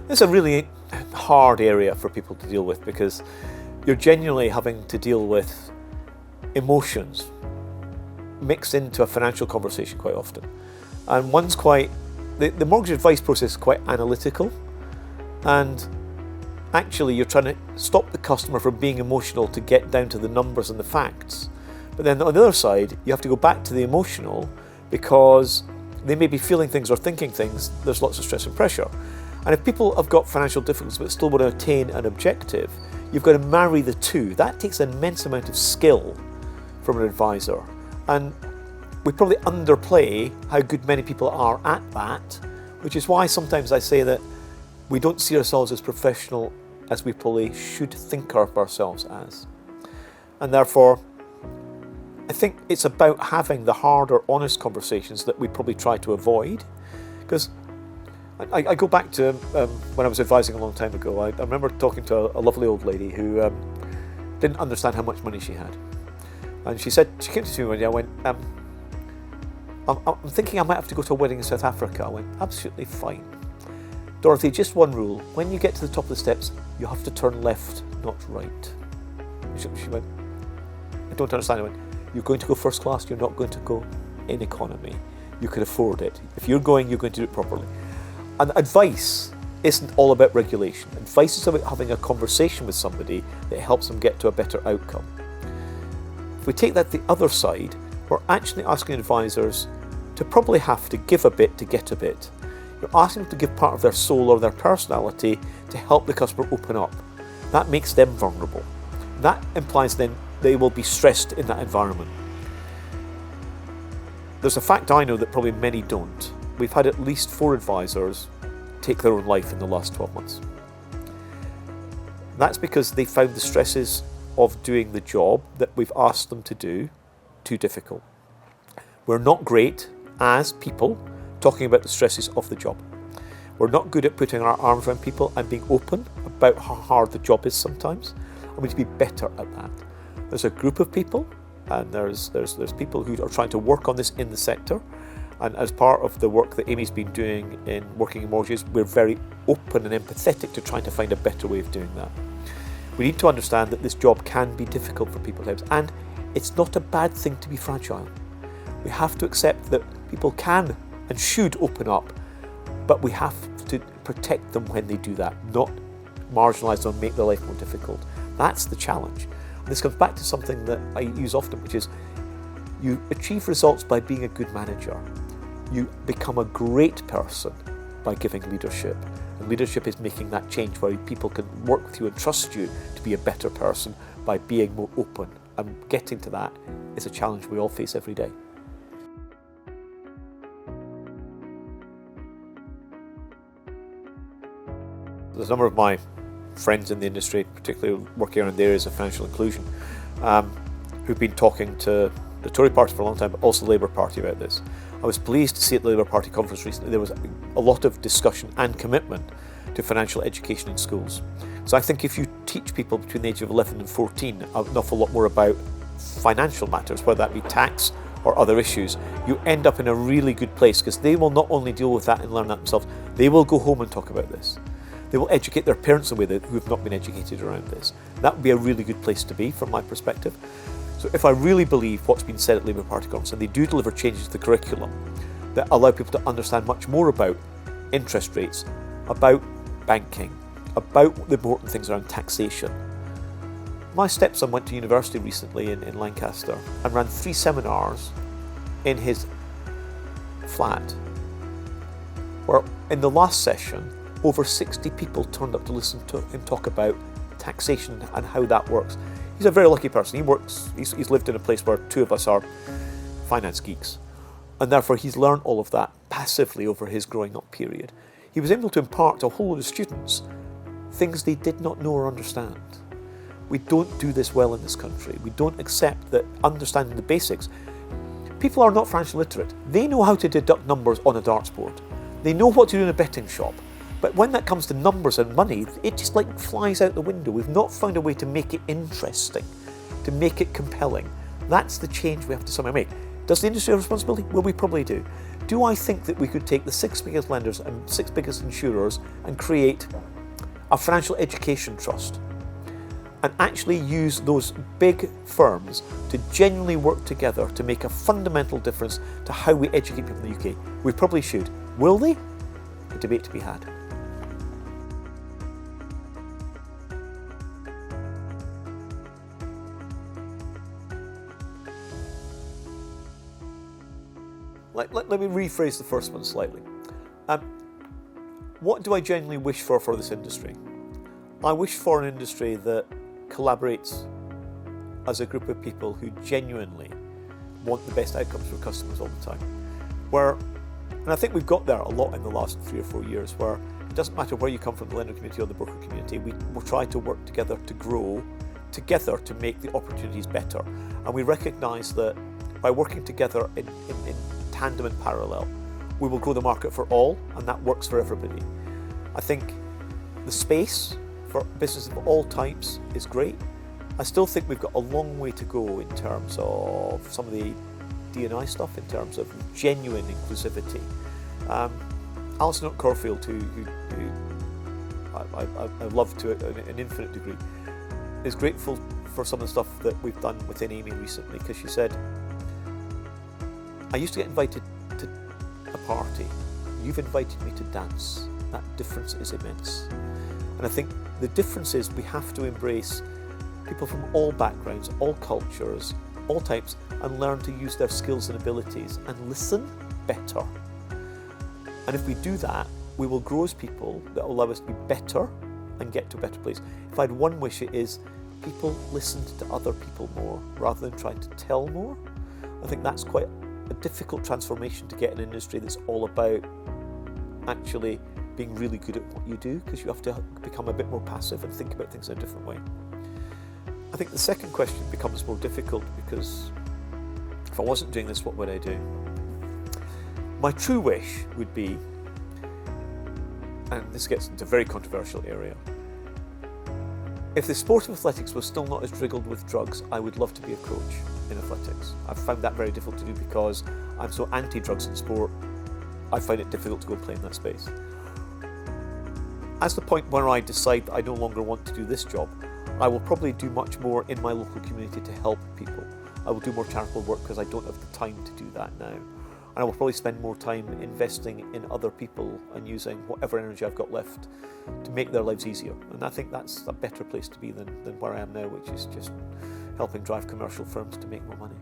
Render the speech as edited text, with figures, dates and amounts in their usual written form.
It's a really hard area for people to deal with because you're genuinely having to deal with emotions mixed into a financial conversation quite often. And the mortgage advice process is quite analytical, and actually you're trying to stop the customer from being emotional to get down to the numbers and the facts. But then on the other side, you have to go back to the emotional because they may be feeling things or thinking things. There's lots of stress and pressure. And if people have got financial difficulties but still want to attain an objective, you've got to marry the two. That takes an immense amount of skill from an advisor. And we probably underplay how good many people are at that, which is why sometimes I say that we don't see ourselves as professional as we probably should think of ourselves as. And therefore, I think it's about having the harder, honest conversations that we probably try to avoid. Because I go back to when I was advising a long time ago. I remember talking to a lovely old lady who didn't understand how much money she had. And she came to me one day, I went, I'm thinking I might have to go to a wedding in South Africa. I went, absolutely fine. Dorothy, just one rule. When you get to the top of the steps, you have to turn left, not right. She went, I don't understand. I went, you're going to go first class, you're not going to go in economy. You can afford it. If you're going to do it properly. And advice isn't all about regulation. Advice is about having a conversation with somebody that helps them get to a better outcome. If we take that the other side, we're actually asking advisors to probably have to give a bit to get a bit. You're asking them to give part of their soul or their personality to help the customer open up. That makes them vulnerable. That implies then they will be stressed in that environment. There's a fact I know that probably many don't. We've had at least 4 advisors take their own life in the last 12 months. That's because they found the stresses of doing the job that we've asked them to do too difficult. We're not great as people talking about the stresses of the job. We're not good at putting our arms around people and being open about how hard the job is sometimes. And we need to be better at that. There's a group of people, and there's people who are trying to work on this in the sector. And as part of the work that Amy's been doing in working in mortgages, we're very open and empathetic to trying to find a better way of doing that. We need to understand that this job can be difficult for people at times, and it's not a bad thing to be fragile. We have to accept that people can and should open up, but we have to protect them when they do that, not marginalise them and make their life more difficult. That's the challenge. And this comes back to something that I use often, which is you achieve results by being a good manager. You become a great person by giving leadership. And leadership is making that change where people can work with you and trust you to be a better person by being more open. And getting to that is a challenge we all face every day. There's a number of my friends in the industry, particularly working around the areas of financial inclusion, who've been talking to the Tory party for a long time, but also the Labour Party about this. I was pleased to see at the Labour Party conference recently there was a lot of discussion and commitment to financial education in schools. So I think if you teach people between the age of 11 and 14 an awful lot more about financial matters, whether that be tax or other issues, you end up in a really good place, because they will not only deal with that and learn that themselves, they will go home and talk about this. They will educate their parents in a way who have not been educated around this. That would be a really good place to be from my perspective. So if I really believe what's been said at Labour Party conference, and they do deliver changes to the curriculum that allow people to understand much more about interest rates, about banking, about the important things around taxation. My stepson went to university recently in Lancaster and ran 3 seminars in his flat, where in the last session over 60 people turned up to listen to him talk about taxation and how that works. He's a very lucky person. He's lived in a place where 2 of us are finance geeks, and therefore he's learned all of that passively over his growing up period. He was able to impart to a whole lot of students things they did not know or understand. We don't do this well in this country. We don't accept that understanding the basics. People are not financially literate. They know how to deduct numbers on a darts board. They know what to do in a betting shop. But when that comes to numbers and money, it just like flies out the window. We've not found a way to make it interesting, to make it compelling. That's the change we have to somehow make. Does the industry have responsibility? Well, we probably do. Do I think that we could take the 6 biggest lenders and 6 biggest insurers and create a financial education trust and actually use those big firms to genuinely work together to make a fundamental difference to how we educate people in the UK? We probably should. Will they? A debate to be had. Let me rephrase the first one slightly. What do I genuinely wish for this industry? I wish for an industry that collaborates as a group of people who genuinely want the best outcomes for customers all the time. And I think we've got there a lot in the last 3 or 4 years, where it doesn't matter where you come from, the lender community or the broker community, we try to work together to grow together to make the opportunities better. And we recognise that by working together in tandem and parallel, we will grow the market for all, and that works for everybody. I think the space for businesses of all types is great. I still think we've got a long way to go in terms of some of the D&I stuff, in terms of genuine inclusivity. Alison Corfield, who I love to an infinite degree, is grateful for some of the stuff that we've done within Amy recently, because she said, I used to get invited to a party. You've invited me to dance. That difference is immense. And I think the difference is we have to embrace people from all backgrounds, all cultures, all types, and learn to use their skills and abilities and listen better. And if we do that, we will grow as people that will allow us to be better and get to a better place. If I had one wish, it is people listened to other people more rather than trying to tell more. I think that's quite a difficult transformation to get in an industry that's all about actually being really good at what you do, because you have to become a bit more passive and think about things in a different way. I think the second question becomes more difficult, because if I wasn't doing this, what would I do? My true wish would be, and this gets into a very controversial area, if the sport of athletics was still not as riddled with drugs, I would love to be a coach in athletics. I've found that very difficult to do because I'm so anti-drugs in sport. I find it difficult to go and play in that space. As the point where I decide that I no longer want to do this job, I will probably do much more in my local community to help people. I will do more charitable work because I don't have the time to do that now. And I will probably spend more time investing in other people and using whatever energy I've got left to make their lives easier. And I think that's a better place to be than where I am now, which is just helping drive commercial firms to make more money.